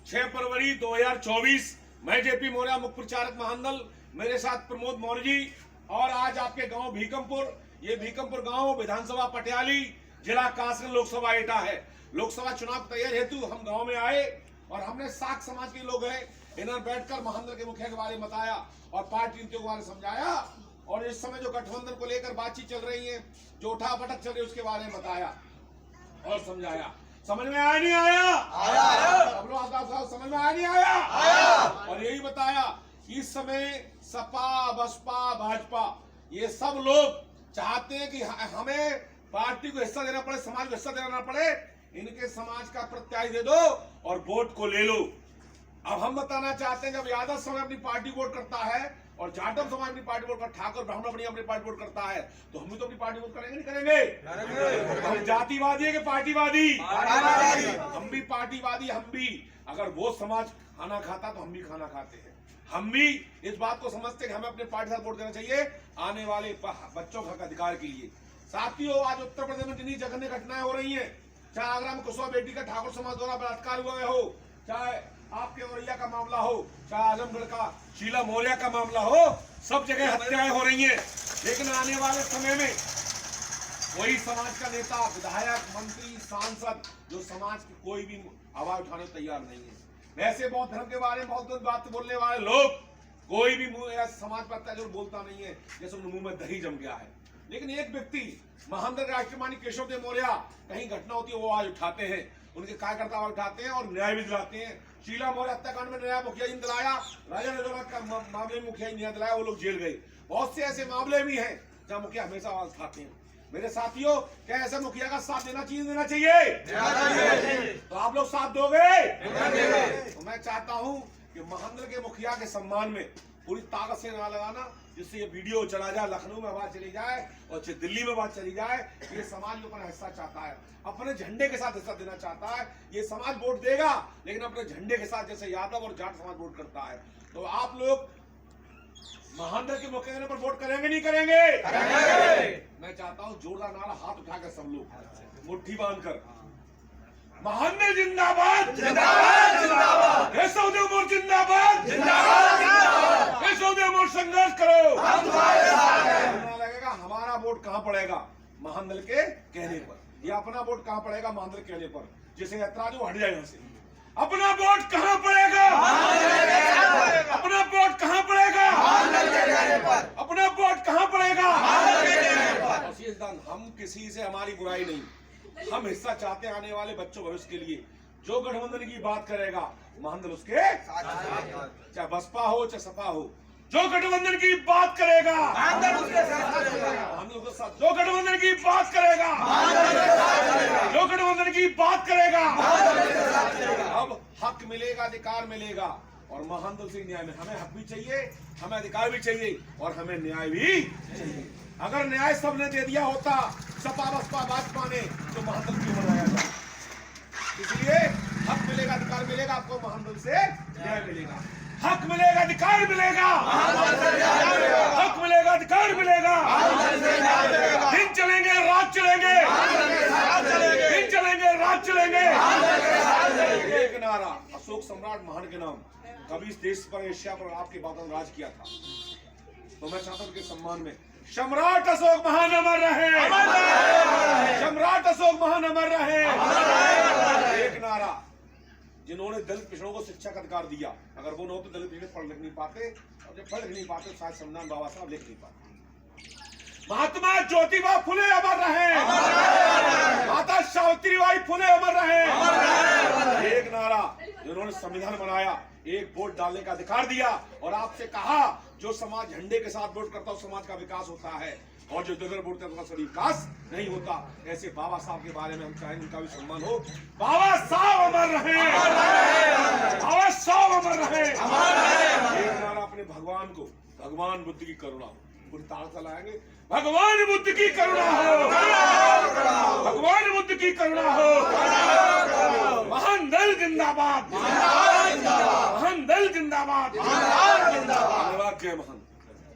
6 फरवरी 2024। मैं जेपी मौर्य, मुख्य प्रचारक महानंदल, मेरे साथ प्रमोद मौर्य जी। और आज आपके गांव भीकमपुर, ये भीकमपुर गांव विधानसभा पटियाली, जिला कासगंज, लोकसभा एटा है। लोकसभा चुनाव तैयार हेतु हम गांव में आए और हमने साख समाज के लोग हैं, इन्होंने बैठकर महानंदल के मुखिया के बारे में बताया और पार्टी नीतियों के बारे में समझाया। और इस समय जो गठबंधन को लेकर बातचीत चल रही है, जो उठापटक चल रही है, उसके बारे में बताया और समझाया। समझ में आया नहीं आया? सब लोग आप समझ में आया नहीं आया? और यही बताया कि इस समय सपा, बसपा, भाजपा, ये सब लोग चाहते हैं कि हमें पार्टी को हिस्सा देना पड़े, समाज को हिस्सा देना पड़े, इनके समाज का प्रत्याशी दे दो और वोट को ले लो। अब हम बताना चाहते हैं, जब यादव समाज अपनी पार्टी वोट करता है और जाटव समाज अपनी पार्टी वोट करता, ठाकुर ब्राह्मण अपनी पार्टी वोट करता है, तो हम भी तो अपनी पार्टी वोट करेंगे नहीं करेंगे? हम जातिवादी है कि पार्टीवादी? हम भी पार्टीवादी। हम भी अगर वो समाज खाना खाता तो हम भी खाना खाते हैं। हम भी इस बात को समझते हैं कि हमें अपने पार्टी साथ वोट देना चाहिए आने वाले बच्चों के अधिकार के लिए। साथियों, आज उत्तर प्रदेश में जितनी जघन्य घटनाएं हो रही हैं, चाहे आगरा में कुशवा बेटी का ठाकुर समाज द्वारा बलात्कार हुआ हो, चाहे आपके औरैया का मामला हो, चाहे आजमगढ़ का शीला मौर्य का मामला हो, सब जगह हत्याएं हो रही हैं। लेकिन आने वाले समय में कोई समाज का नेता, विधायक, मंत्री, सांसद जो समाज की कोई भी आवाज उठाने को तैयार नहीं है। वैसे बौद्ध धर्म के बारे में बहुत बात बोलने वाले लोग, कोई भी समाज पर अत्याचार बोलता नहीं है, जैसे उनके मुंह में दही जम गया है। लेकिन एक व्यक्ति महानंदल राष्ट्रमानी केशव देव मौर्य, कहीं घटना होती है वो आवाज उठाते हैं, उनके कार्यकर्ता आवाज उठाते हैं और न्याय भी दिलाते हैं। शीला मौर्य हत्याकांड में नया मुखिया जी ने दिलाया, राजा रजौरत का मामले में मुखिया जी ने दिलाया, वो लोग जेल गए। बहुत से ऐसे मामले भी हैं जहाँ मुखिया हमेशा आवाज उठाते हैं। मेरे साथियों, क्या ऐसे मुखिया का साथ देना चाहिए? तो आप लोग साथ दोगे? तो मैं चाहता हूं कि महानंदल के मुखिया के सम्मान में पूरी ताकत से ना लगाना, जिससे ये वीडियो चला जाए, लखनऊ में बात चली जाए और दिल्ली में बात चली जाए। ये समाज के ऊपर हिस्सा चाहता है, अपने झंडे के साथ हिस्सा देना चाहता है। ये समाज वोट देगा लेकिन अपने झंडे के साथ, जैसे यादव और जाट समाज वोट करता है। तो आप लोग महानंदल के मुखिया पर वोट करेंगे नहीं करेंगे? मैं चाहता हूं जोरदार नारा हाथ उठाकर सब लोग मुट्ठी बांधकर, महानंदल जिंदाबाद, जिंदाबाद, जिंदाबाद, केशव देव मौर्य जिंदाबाद, जिंदाबाद, केशव देव मौर्य संघर्ष करो, हम तुम्हारे साथ हैं। लगेगा हमारा वोट कहां पड़ेगा? महानंदल के कहने पर। या अपना वोट कहां पड़ेगा? महानंदल के कहने पर। जिसे ऐतराज हो हट जाए यहाँ से। अपना वोट कहां पड़ेगा? अपना वोट कहां पड़ेगा? अपना वोट कहां पड़ेगा? हम किसी से हमारी बुराई नहीं, हम हिस्सा चाहते हैं आने वाले बच्चों भविष्य के लिए। जो गठबंधन की बात करेगा महानंदल उसके चाहे बसपा हो चाहे सपा हो, जो गठबंधन की बात करेगा महानंदल उसके साथ। जो गठबंधन की बात करेगा, जो गठबंधन की बात करेगा, अब हक मिलेगा, अधिकार मिलेगा और महानंदल से न्याय में हमें हक भी चाहिए, हमें अधिकार भी चाहिए और हमें न्याय भी चाहिए। अगर न्याय सबने दे दिया होता, सपा बसपा भाजपा ने, तो महानंदल क्यों बनाया जाए? इसलिए हक मिलेगा, अधिकार मिलेगा, आपको महानंदल से न्याय मिलेगा। हक मिलेगा, अधिकार मिलेगा, हक मिलेगा, अधिकार मिलेगा। दिन चलेंगे, रात चलेंगे, दिन चलेंगे, रात चलेंगे। एक नारा, अशोक सम्राट महान के नाम, कभी इस देश पर, एशिया पर आपके बातों राज किया था। तो मैं चाहता हूं कि सम्मान में सम्राट अशोक महान अमर रहे, सम्राट अशोक महान अमर रहे। एक नारा, जिन्होंने दलित पिछड़ों को शिक्षा का अधिकार दिया, अगर वो न हो तो दलित पिछड़े पढ़ लिख नहीं पाते, और जब पढ़ लिख नहीं पाते शायद संविधान बाबा साहब लिख नहीं पाते। महात्मा ज्योतिबा फुले अमर रहे, माता सावित्रीबाई फुले अमर रहे। एक नारा, जिन्होंने संविधान बनाया, एक वोट डालने का अधिकार दिया और आपसे कहा जो समाज झंडे के साथ वोट करता है उस समाज का विकास होता है और जो बगैर वोट करता है उसका विकास नहीं होता। ऐसे बाबा साहब के बारे में हम चाहेंगे उनका भी सम्मान हो। बाबा साहब अमर रहे, बाबा साहब अमर रहे। एक नारा अपने भगवान को, भगवान बुद्ध की करुणा हो, पूरी ताकत चलाएंगे, भगवान बुद्ध की करुणा हो, भगवान बुद्ध की करुणा हो। महानंदल जिंदाबाद, महानंदल जिंदाबाद, धन्यवाद। जय महान।